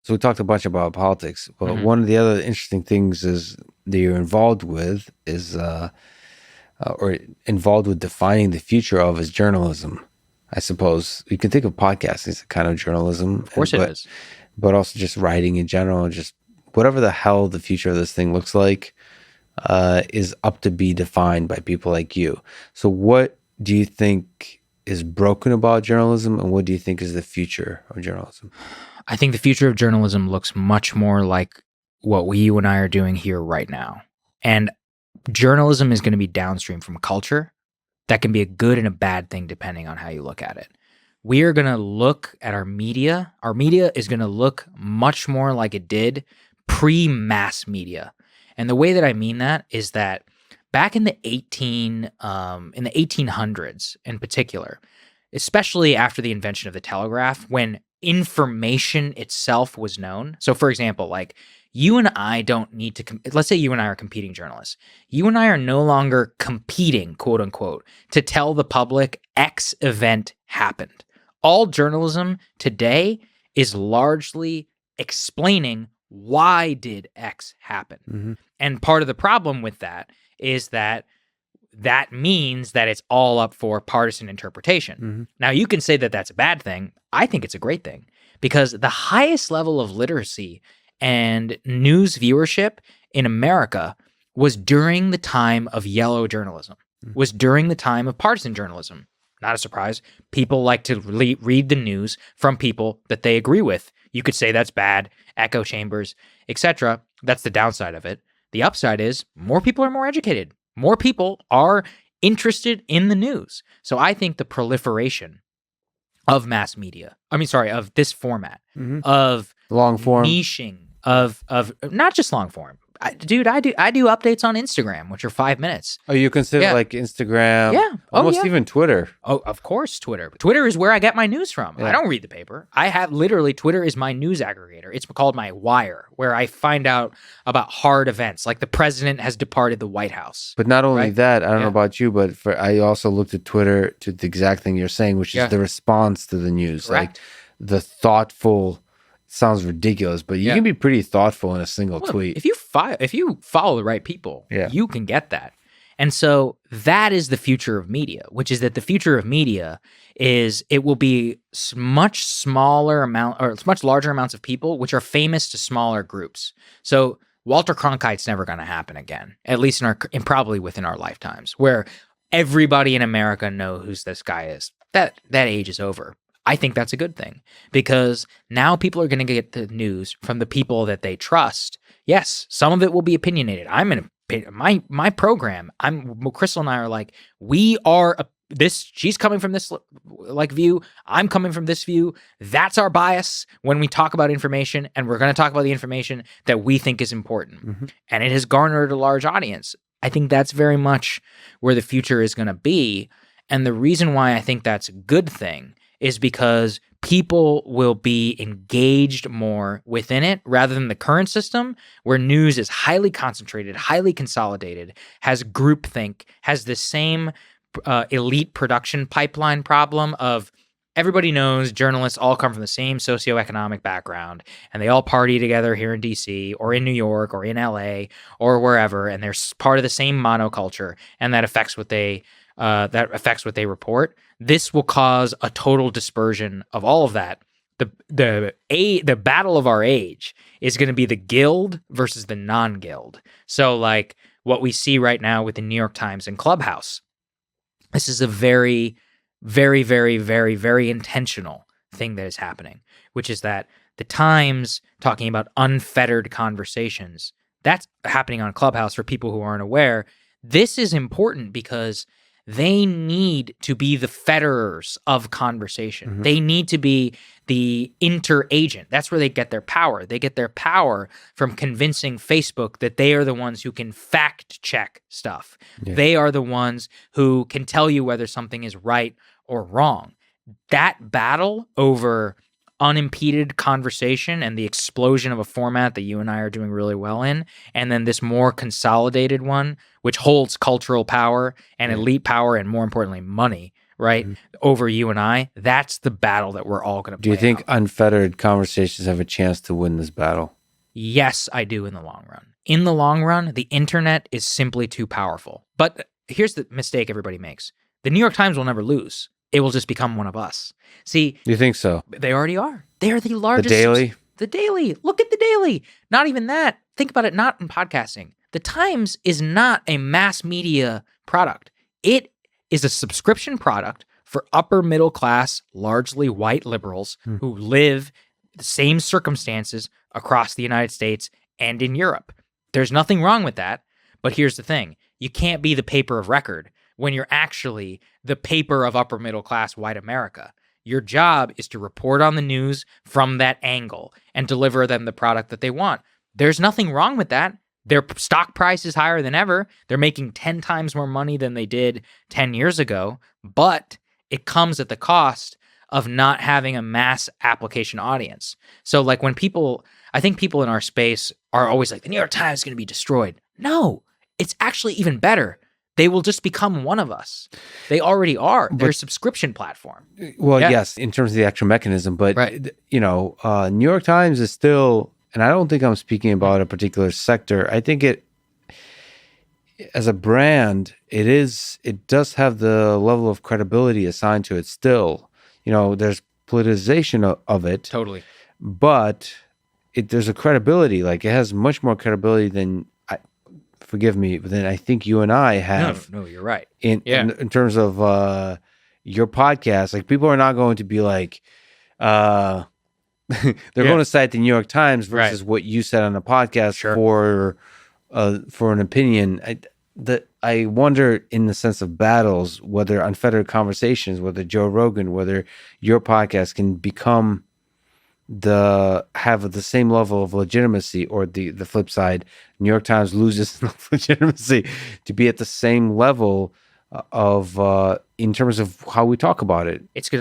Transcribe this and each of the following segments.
So we talked a bunch about politics, but Mhm. one of the other interesting things is that you're involved with is, or involved with defining the future of is journalism. I suppose you can think of podcasting as a kind of journalism, Of course it is. but also just writing in general, just whatever the hell the future of this thing looks like, is up to be defined by people like you. So what do you think is broken about journalism, and what do you think is the future of journalism? I think the future of journalism looks much more like what you and I are doing here right now. And journalism is going to be downstream from culture. That can be a good and a bad thing depending on how you look at it. We are going to look at our media. Our media is going to look much more like it did pre-mass media. And the way that I mean that is that back in the 1800s in particular, especially after the invention of the telegraph, when information itself was known. So for example, like you and I don't need to, let's say you and I are competing journalists. You and I are no longer competing, quote unquote, to tell the public X event happened. All journalism today is largely explaining why did X happen. Mm-hmm. And part of the problem with that is that means that it's all up for partisan interpretation. Mm-hmm. Now, you can say that that's a bad thing. I think it's a great thing because the highest level of literacy and news viewership in America was during the time of yellow journalism, was during the time of partisan journalism. Not a surprise. People like to read the news from people that they agree with. You could say that's bad, echo chambers, etc. That's the downside of it. The upside is more people are more educated. More people are interested in the news. So I think the proliferation of mass media, of this format, Mm-hmm. of Long form, niching, of not just long form. I do updates on Instagram, which are 5 minutes. Oh, you consider Yeah. like Instagram, Yeah. Oh, almost yeah. even Twitter. Oh, of course, Twitter. Twitter is where I get my news from. Yeah. I don't read the paper. I have literally Twitter is my news aggregator. It's called my wire, where I find out about hard events, like the president has departed the White House. But not only Right? that, I don't know Yeah. about you, but I also looked at Twitter to the exact thing you're saying, which is Yeah. the response to the news. Correct. Like the thoughtful, sounds ridiculous, but you Yeah. can be pretty thoughtful in a single Well, tweet. If you follow the right people, Yeah. you can get that. And so that is the future of media, which is that the future of media is it will be much smaller amount or much larger amounts of people, which are famous to smaller groups. So Walter Cronkite's never going to happen again, at least in probably within our lifetimes, where everybody in America know who this guy is. That age is over. I think that's a good thing because now people are going to get the news from the people that they trust. Yes, some of it will be opinionated. I'm in my program. Crystal and I are like, we are she's coming from this like view. I'm coming from this view. That's our bias when we talk about information, and we're going to talk about the information that we think is important. Mm-hmm. And it has garnered a large audience. I think that's very much where the future is going to be. And the reason why I think that's a good thing is because people will be engaged more within it rather than the current system where news is highly concentrated, highly consolidated, has groupthink, has the same elite production pipeline problem of everybody knows journalists all come from the same socioeconomic background and they all party together here in DC or in New York or in LA or wherever, and they're part of the same monoculture, and that affects what they report. This will cause a total dispersion of all of that. The battle of our age is going to be the guild versus the non-guild. So like what we see right now with the New York Times and Clubhouse, this is a very, very, very, very, very intentional thing that is happening, which is that the Times talking about unfettered conversations, that's happening on Clubhouse for people who aren't aware. This is important because they need to be the fetterers of conversation. Mm-hmm. They need to be the interagent. That's where they get their power. They get their power from convincing Facebook that they are the ones who can fact check stuff. Yeah. They are the ones who can tell you whether something is right or wrong. That battle over unimpeded conversation and the explosion of a format that you and I are doing really well in, and then this more consolidated one, which holds cultural power and elite power and more importantly, money, right, over you and I, that's the battle that we're all going to play Do you think out. unfettered conversations have a chance to win this battle? Yes, I do in the long run. In the long run, the internet is simply too powerful. But here's the mistake everybody makes. The New York Times will never lose. It will just become one of us. See, You think so? they already are. They are the The largest. Daily? The Daily. Look at the Daily. Not even that. Think about it, not in podcasting. The Times is not a mass media product. It is a subscription product for upper middle class, largely white liberals who live the same circumstances across the United States and in Europe. There's nothing wrong with that. But here's the thing. You can't be the paper of record when you're actually the paper of upper middle class white America. Your job is to report on the news from that angle and deliver them the product that they want. There's nothing wrong with that. Their stock price is higher than ever. They're making 10 times more money than they did 10 years ago, but it comes at the cost of not having a mass application audience. So like when people, I think people in our space are always like, the New York Times is going to be destroyed. No, it's actually even better. They will just become one of us. They already are. They're a subscription platform. Well, Yeah. yes, in terms of the actual mechanism, but Right. New York Times is still, and I don't think I'm speaking about a particular sector. I think it, as a brand, it does have the level of credibility assigned to it still. There's politicization of it, Totally. but there's a credibility. Like it has much more credibility than forgive me, but then I think you and I have No, you're right. in terms of your podcast. Like people are not going to be like they're going to cite the New York Times versus what you said on the podcast for an opinion. I wonder in the sense of battles, whether unfettered conversations, whether Joe Rogan, whether your podcast can become have the same level of legitimacy, or the flip side, New York Times loses legitimacy to be at the same level of in terms of how we talk about it. It's a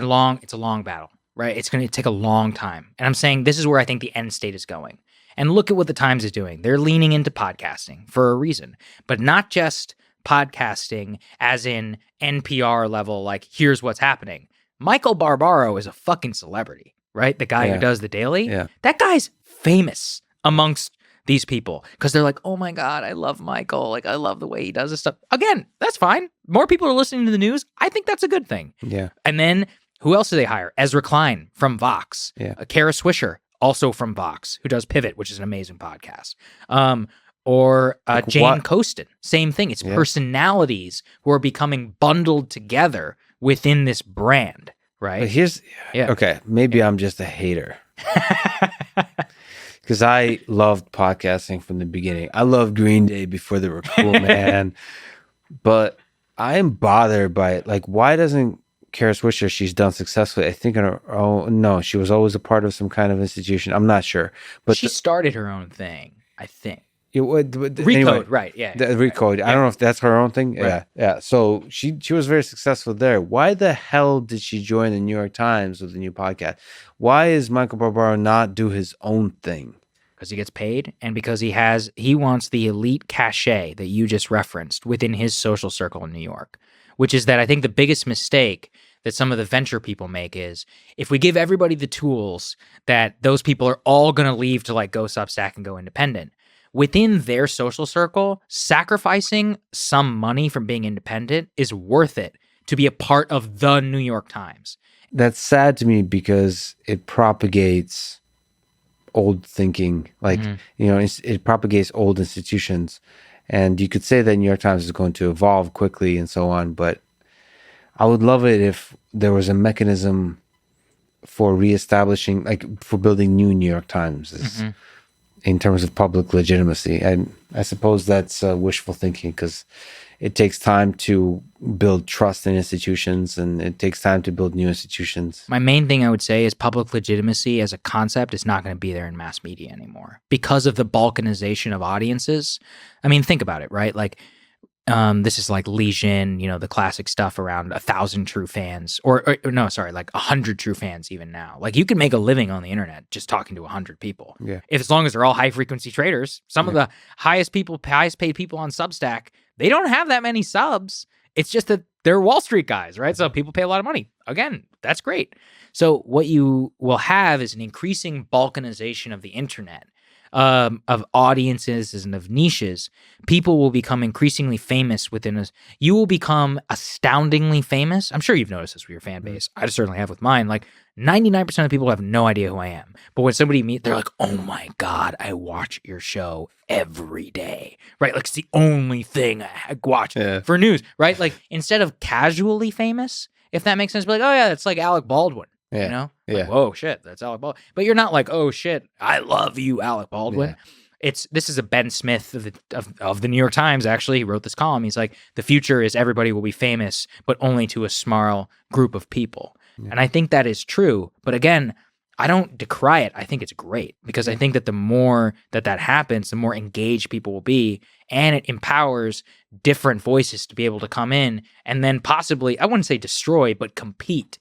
long battle, right? It's going to take a long time. And I'm saying this is where I think the end state is going. And look at what the Times is doing. They're leaning into podcasting for a reason, but not just podcasting as in NPR level, like here's what's happening. Michael Barbaro is a fucking celebrity. Right? The guy who does the Daily. Yeah. That guy's famous amongst these people because they're like, oh my God, I love Michael. Like, I love the way he does this stuff. Again, that's fine. More people are listening to the news. I think that's a good thing. Yeah. And then who else do they hire? Ezra Klein from Vox. Yeah. Kara Swisher, also from Vox, who does Pivot, which is an amazing podcast. Or Jane Coaston. Same thing. It's personalities who are becoming bundled together within this brand. Right. But okay, maybe I'm just a hater. Because I loved podcasting from the beginning. I loved Green Day before they were cool, man. But I am bothered by it. Like, why doesn't Kara Swisher, she's done successfully, I think, on her own. No, she was always a part of some kind of institution. I'm not sure. But she started her own thing, I think. Recode, anyway, right? Yeah, Recode. I don't know if that's her own thing. Right. Yeah. So she was very successful there. Why the hell did she join the New York Times with a new podcast? Why is Michael Barbaro not do his own thing? Because he gets paid, and because he wants the elite cachet that you just referenced within his social circle in New York, which is that I think the biggest mistake that some of the venture people make is if we give everybody the tools that those people are all going to leave to like go Substack and go independent. Within their social circle, sacrificing some money from being independent is worth it to be a part of the New York Times. That's sad to me because it propagates old thinking. Like, it propagates old institutions. And you could say that New York Times is going to evolve quickly and so on, but I would love it if there was a mechanism for reestablishing, like for building new New York Times. In terms of public legitimacy. And I suppose that's wishful thinking because it takes time to build trust in institutions and it takes time to build new institutions. My main thing I would say is public legitimacy as a concept is not going to be there in mass media anymore because of the balkanization of audiences. I mean, think about it, right? Like, this is like Legion, the classic stuff around 1,000 true fans, or no, sorry, like 100 true fans even now. Like you can make a living on the internet just talking to 100 people. Yeah. If as long as they're all high frequency traders, some of the highest paid people on Substack, they don't have that many subs. It's just that they're Wall Street guys, right? So people pay a lot of money. Again, that's great. So what you will have is an increasing balkanization of the internet, of audiences and of niches. People will become increasingly famous within us. You will become astoundingly famous. I'm sure you've noticed this with your fan base. I certainly have with mine. Like 99% of people have no idea who I am. But when somebody meets, they're like, oh my God, I watch your show every day, right? Like it's the only thing I watch for news, right? Like instead of casually famous, if that makes sense, be like, oh yeah, it's like Alec Baldwin. Yeah. You know? Yeah. Like, whoa, shit, that's Alec Baldwin. But you're not like, oh shit, I love you, Alec Baldwin. Yeah. This is a Ben Smith of the New York Times, actually. He wrote this column. He's like, the future is everybody will be famous, but only to a small group of people. Yeah. And I think that is true. But again, I don't decry it. I think it's great because I think that the more that happens, the more engaged people will be, and it empowers different voices to be able to come in and then possibly, I wouldn't say destroy, but compete